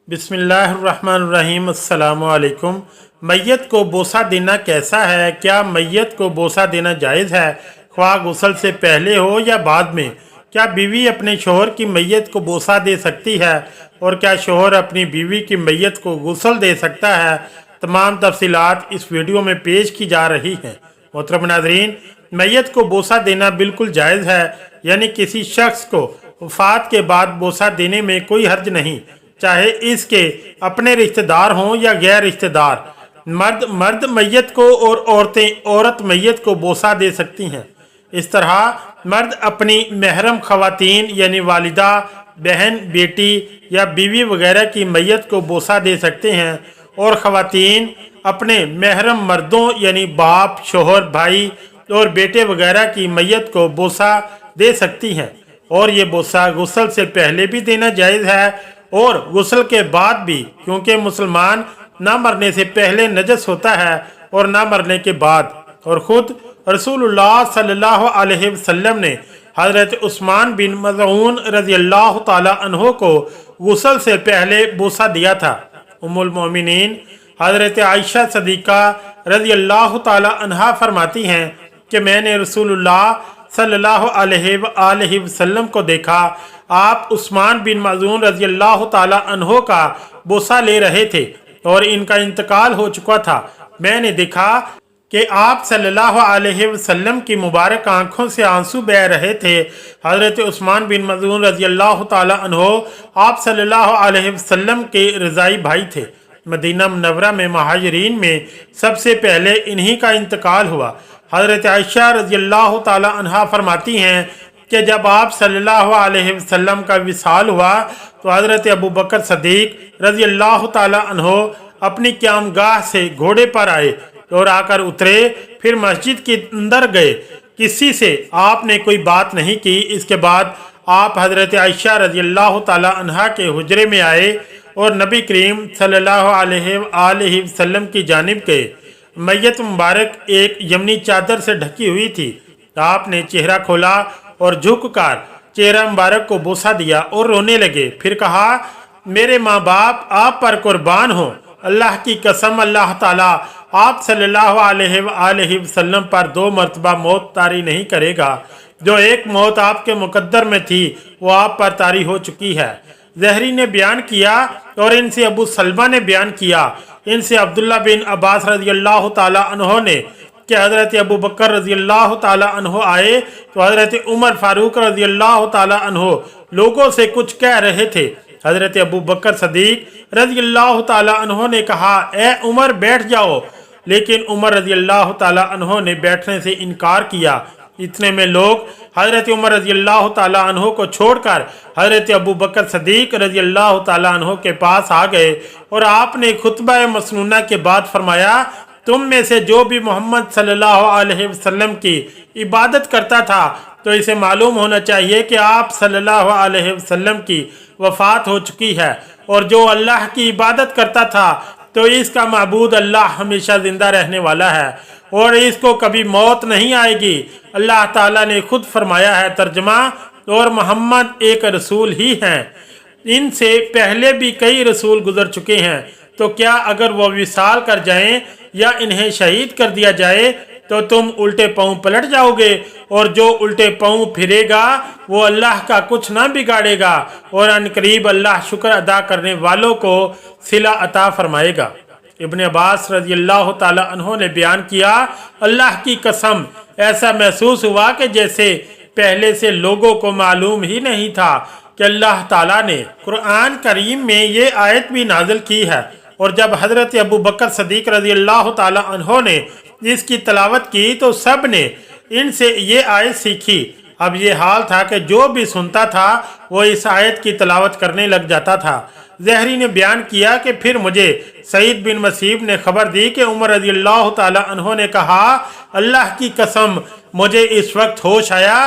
बिस्मिल्लाहिर्रहमानिर्रहीम। अस्सलामुअलैकुम। मैयत को बोसा देना कैसा है? क्या मैयत को बोसा देना जायज़ है, ख्वाह गुस्ल से पहले हो या बाद में? क्या बीवी अपने शोहर की मैयत को बोसा दे सकती है और क्या शोहर अपनी बीवी की मैयत को गुस्ल दे सकता है? तमाम तफसीलात इस वीडियो में पेश की जा रही हैं। मोहतरम नाज़रीन, मैयत को बोसा देना बिल्कुल जायज़ है, यानी किसी शख्स को वफ़ात के बाद बोसा देने में कोई हर्ज नहीं, चाहे इसके अपने रिश्तेदार हों या गैर रिश्तेदार। मर्द मैयत को और औरत मैयत को बोसा दे सकती हैं। इस तरह मर्द अपनी महरम खवातीन यानी वालिदा, बहन, बेटी या बीवी वगैरह की मैयत को बोसा दे सकते हैं और खवातीन अपने महरम मर्दों यानी बाप, शोहर, भाई और बेटे वगैरह की मैयत को बोसा दे सकती हैं। और ये बोसा गुस्ल से पहले भी देना जायज़ है और गुस्ल के बाद भी, क्योंकि मुसलमान ना मरने से पहले नजस होता है और ना मरने के बाद। और ख़ुद रसूलुल्लाह सल्लल्लाहु अलैहि वसल्लम ने हज़रत उस्मान बिन मज़ऊन रज़ियल्लाहु ताला अन्हो को गुस्ल से पहले बोसा दिया था। उम्मुल मोमिनीन हज़रत आयशा सदीक़ा रज़ियल्लाहु ताला अन्हा फरमाती हैं कि मैंने रसूलुल्लाह सल्लल्लाहु अलैहि वसल्लम को देखा, आप उस्मान बिन मज़ऊन रज़ियल्लाहु ताला अन्हो का बोसा ले रहे थे और इनका इंतकाल हो चुका था। मैंने देखा कि आप सल्लल्लाहु अलैहि वसल्लम की मुबारक आंखों से आंसू बह रहे थे। हज़रत उस्मान बिन मज़ऊन रज़ियल्लाहु ताला अन्हो आप सल्लल्लाहु अलैहि वसल्लम के रज़ाई भाई थे। मदीना मुनव्वरा में महाजिरीन में सबसे पहले इन्हीं का इंतकाल हुआ। हज़रत आयशा रज़ियल्लाहु ताला अन्हा फरमाती हैं कि जब आप सल्लल्लाहु अलैहि वसल्लम का विसाल हुआ तो हज़रत अबू बकर सदीक़ रज़ियल्लाहु ताला अन्हो अपनी क़यामगाह से घोड़े पर आए और आकर उतरे, फिर मस्जिद के अंदर गए। किसी से आपने कोई बात नहीं की। इसके बाद आप हज़रत आयशा रज़ियल्लाहु ताला अन्हा के हुजरे में आए और नबी करीम सल्लल्लाहु अलैहि वसल्लम की जानिब गए। मैयत मुबारक एक यमनी चादर से ढकी हुई थी। आपने चेहरा खोला और झुककर चेहरा मुबारक को बोसा दिया और रोने लगे। फिर कहा, मेरे माँ बाप आप पर कुर्बान हो, अल्लाह की कसम अल्लाह ताला आप सल्लल्लाहु अलैहि वसल्लम पर 2 मरतबा मौत तारी नहीं करेगा। जो एक मौत आपके मुकद्दर में थी वो आप पर तारी हो चुकी है। ज़हरी ने बयान किया और इनसे अबू सलमा ने बयान किया, इनसे अब्दुल्ला बिन अब्बास रज़ियल्लाहु ताला अन्हो ने कि हज़रत अबू बकर रज़ियल्लाहु ताला अन्हो आए तो हज़रत उमर फारूक रज़ियल्लाहु ताला अन्हो लोगों से कुछ कह रहे थे। हज़रत अबू बकर सदीक़ रज़ियल्लाहु ताला अन्हो ने कहा, ए उमर बैठ जाओ, लेकिन उमर रज़ियल्लाहु ताला अन्हो ने बैठने से इनकार किया। इतने में लोग हज़रत उमर रज़ियल्लाहु ताला अन्हो को छोड़कर हज़रत अबू बकर सदीक़ रज़ियल्लाहु ताला अन्हो के पास आ गए और आपने खुतबा मसनूना के बाद फरमाया, तुम में से जो भी मोहम्मद सल्लल्लाहु अलैहि वसल्लम की इबादत करता था तो इसे मालूम होना चाहिए कि आप सल्लल्लाहु अलैहि वसल्लम की वफ़ात हो चुकी है, और जो अल्लाह की इबादत करता था तो इसका माबूद अल्लाह हमेशा ज़िंदा रहने वाला है और इसको कभी मौत नहीं आएगी। अल्लाह ताला ने खुद फरमाया है, तर्जमा, और मोहम्मद एक रसूल ही हैं, इनसे पहले भी कई रसूल गुजर चुके हैं। तो क्या अगर वो विसाल कर जाएं या इन्हें शहीद कर दिया जाए तो तुम उल्टे पांव पलट जाओगे, और जो उल्टे पांव फिरेगा वो अल्लाह का कुछ ना बिगाड़ेगा और अनकरीब अल्लाह शुक्र अदा करने वालों को सिला अता फरमाएगा। इब्न अब्बास रज़ियल्लाहु ताला अन्हो ने बयान किया, अल्लाह की कसम ऐसा महसूस हुआ कि जैसे पहले से लोगों को मालूम ही नहीं था कि अल्लाह ताला ने कुरान करीम में ये आयत भी नाजिल की है। और जब हज़रत अबू बकर सदीक़ रज़ियल्लाहु ताला अन्हो ने इसकी तलावत की तो सब ने इनसे ये आयत सीखी। अब ये हाल था कि जो भी सुनता था वो इस आयत की तलावत करने लग जाता था। ज़हरी ने बयान किया कि फिर मुझे सईद बिन मसीब ने खबर दी कि उमर रज़ियल्लाहु ताला अन्हो ने कहा, अल्लाह की कसम मुझे इस वक्त होश आया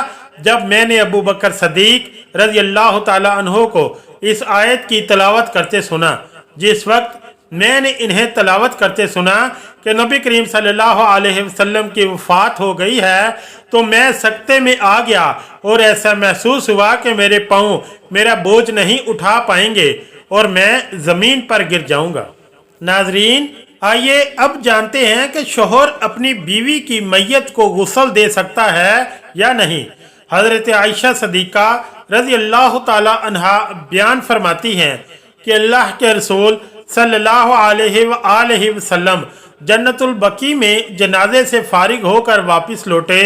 जब मैंने अबू बकर सदीक़ रज़ियल्लाहु ताला अन्हो को इस आयत की तलावत करते सुना। जिस वक्त मैंने इन्हें तलावत करते सुना कि नबी करीम सल्लल्लाहु अलैहि वसल्लम की वफ़ात हो गई है तो मैं सकते में आ गया और ऐसा महसूस हुआ कि मेरे पाँव मेरा बोझ नहीं उठा पाएंगे। और मैं ज़मीन पर गिर जाऊंगा। नाजरीन, आइए अब जानते हैं कि शोहर अपनी बीवी की मैयत को गुस्ल दे सकता है या नहीं। हज़रत आयशा सदीक़ा रज़ी अल्लाह ताला अन्हा बयान फरमाती हैं कि अल्लाह के रसूल सल्लल्लाहु अलैहि वसल्लम जन्नतुल बकी में जनाजे से फारिग होकर वापस लौटे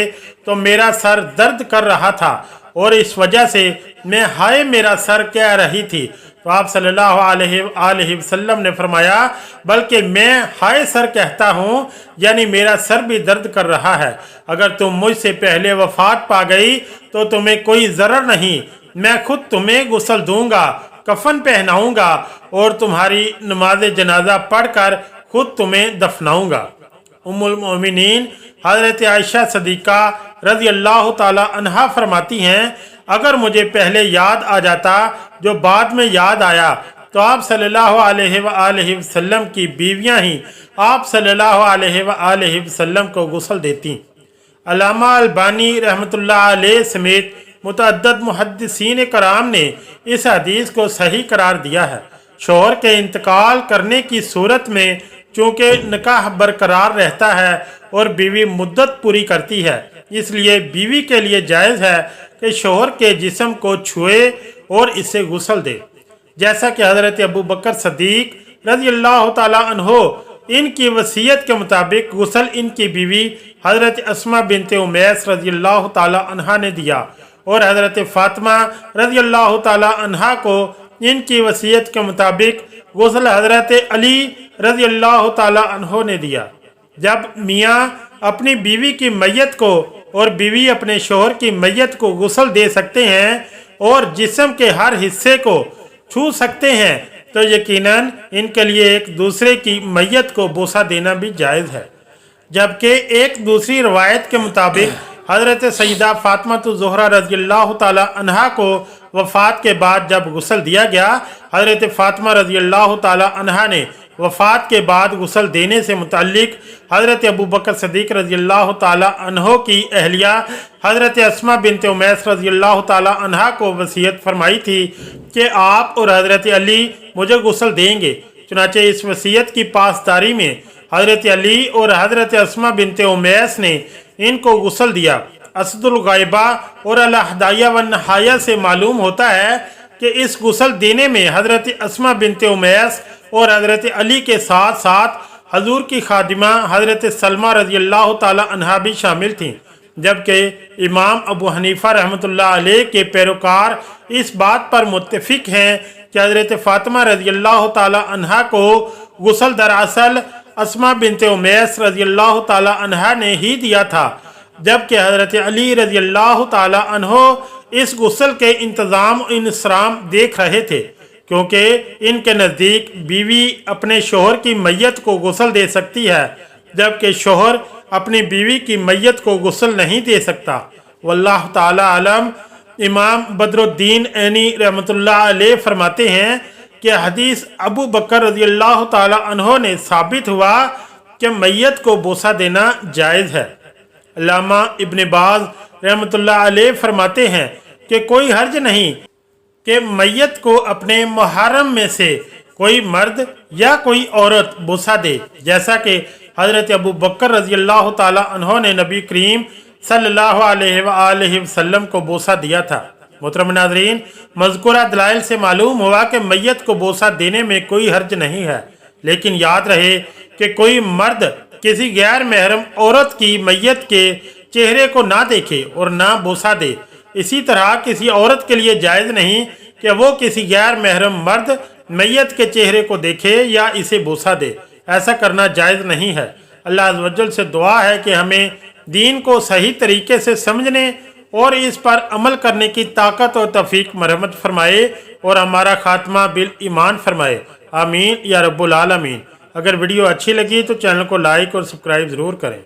तो मेरा सर दर्द कर रहा था और इस वजह से मैं हाय मेरा सर कह रही थी। तो आप सल्लल्लाहु अलैहि वसल्लम ने फरमाया, बल्कि मैं हाय सर कहता हूँ, यानी मेरा सर भी दर्द कर रहा है। अगर तुम मुझसे पहले वफात पा गई तो तुम्हें कोई ज़रर नहीं, मैं खुद तुम्हें गुस्ल दूंगा, कफन पहनाऊंगा और तुम्हारी नमाज जनाजा पढ़कर खुद तुम्हें दफनाऊंगा। उम्मुल मोमिनीन हज़रत आयशा सदीक़ा रज़ी अल्लाह ताला अन्हा फरमाती हैं, अगर मुझे पहले याद आ जाता जो बाद में याद आया तो आप सल्लल्लाहु अलैहि वसल्लम की बीवियां ही आप सल्लल्लाहु अलैहि वसल्लम को गुस्ल देती। अल्लामा अलबानी रहमतुल्लाह अलैह समेत मुतअद्दिद मुहद्दिसीन कराम ने इस हदीस को सही करार दिया है। शौहर के इंतकाल करने की सूरत में चूँकि निकाह बरकरार रहता है और बीवी मुद्दत पूरी करती है, इसलिए बीवी के लिए जायज़ है कि शौहर के जिस्म को छुए और इसे गुस्ल दे। जैसा कि हज़रत अबू बकर सदीक़ रज़ी अल्लाह ताला अन्हो इनकी वसीयत के मुताबिक गुस्ल इनकी बीवी हज़रत अस्मा बिनते उमैस रज़ी अल्लाह ताला अन्हा ने दिया और हज़रत फ़ातिमा रज़ी अल्लाह ताला अन्हा को इनकी वसीयत के मुताबिक गुस्ल हज़रत अली रज़ी अल्लाह ताला अन्हो ने दिया। जब मियाँ अपनी बीवी की मैयत को और बीवी अपने शोहर की मैयत को गुस्ल दे सकते हैं और जिस्म के हर हिस्से को छू सकते हैं तो यकीनन इनके लिए एक दूसरे की मैयत को बोसा देना भी जायज़ है। जबकि एक दूसरी रवायत के मुताबिक हज़रत सईदा फ़ातिमा ज़ोहरा रज़ी अल्लाह ताला अन्हा को वफ़ात के बाद जब गुस्ल दिया गया, हज़रत फ़ातिमा रज़ी अल्लाह ताला अन्हा ने वफ़ात के बाद गुस्ल देने से मुतल्लिक हज़रत अबू बकर सदीक़ रज़ी अल्लाह ताला अन्हो की अहलिया हज़रत अस्मा बिनते उमैस रज़ी अल्लाह ताला अन्हा को वसीयत फरमाई थी कि आप और हज़रत अली मुझे गुस्ल देंगे। चुनांचे इस वसीयत की पासदारी में हज़रत अली और हज़रत अस्मा बिनते उमैस ने इनको गुस्ल दिया। असदुल गायबा और अल हदाया व नहाया से मालूम होता है कि इस गुस्ल देने में हज़रत अस्मा बिनते उमैस और हज़रत अली के साथ साथ हजूर की खादिमा हज़रत सलमा रज़ी अल्लाह ताला अन्हा भी शामिल थीं। जबकि इमाम अबू हनीफ़ा रहमतुल्लाह अलैह के पैरोकार इस बात पर मुत्तफ़िक हैं कि हज़रत फ़ातिमा रज़ी अल्लाह ताला अन्हा को गुस्ल दरअसल अस्मा बिनते उमैस रज़ी अल्लाह ताला अन्हा ने ही दिया था, जबकि हज़रत अली रज़ी अल्लाह ताला अन्हो इस गुस्ल के इंतज़ाम इंसराम देख रहे थे, क्योंकि इनके नज़दीक बीवी अपने शोहर की मैयत को गुस्ल दे सकती है जबकि शोहर अपनी बीवी की मैयत को गुस्ल नहीं दे सकता। वल्लाह ताला आलम। इमाम बदरुद्दीन ऐनी रहमतुल्लाह अलैह फरमाते हैं कि हदीस अबू बकर रज़ी अल्लाह ताला अन्हो ने साबित हुआ कि मैयत को बोसा देना जायज़ है। अल्लामा इब्न बाज रहमतुल्लाह अलैह फरमाते हैं कि कोई हर्ज नहीं कि मैयत को अपने मुहर्रम में से कोई मर्द या कोई औरत बोसा दे, जैसा कि हज़रत अबू बकर रज़ी अल्लाह ताला अन्हो ने नबी करीम सल्लल्लाहु अलैहि वसल्लम को बोसा दिया था। मोहतरम नाज़रीन, मज़कूरा दलाइल से मालूम हुआ कि मैयत को बोसा देने में कोई हर्ज नहीं है, लेकिन याद रहे कि कोई मर्द किसी गैर महरम औरत की मैयत के चेहरे को ना देखे और ना बोसा दे। इसी तरह किसी औरत के लिए जायज़ नहीं कि वो किसी गैर महरम मर्द मैयत के चेहरे को देखे या इसे बोसा दे। ऐसा करना जायज़ नहीं है। अल्लाह अज़्ज़ वजल से दुआ है कि हमें दीन को सही तरीके से समझने और इस पर अमल करने की ताकत और तौफीक मरहमत फरमाए और हमारा खात्मा बिल ईमान फरमाए। आमीन या रब्बुल आलमीन। अगर वीडियो अच्छी लगी तो चैनल को लाइक और सब्सक्राइब ज़रूर करें।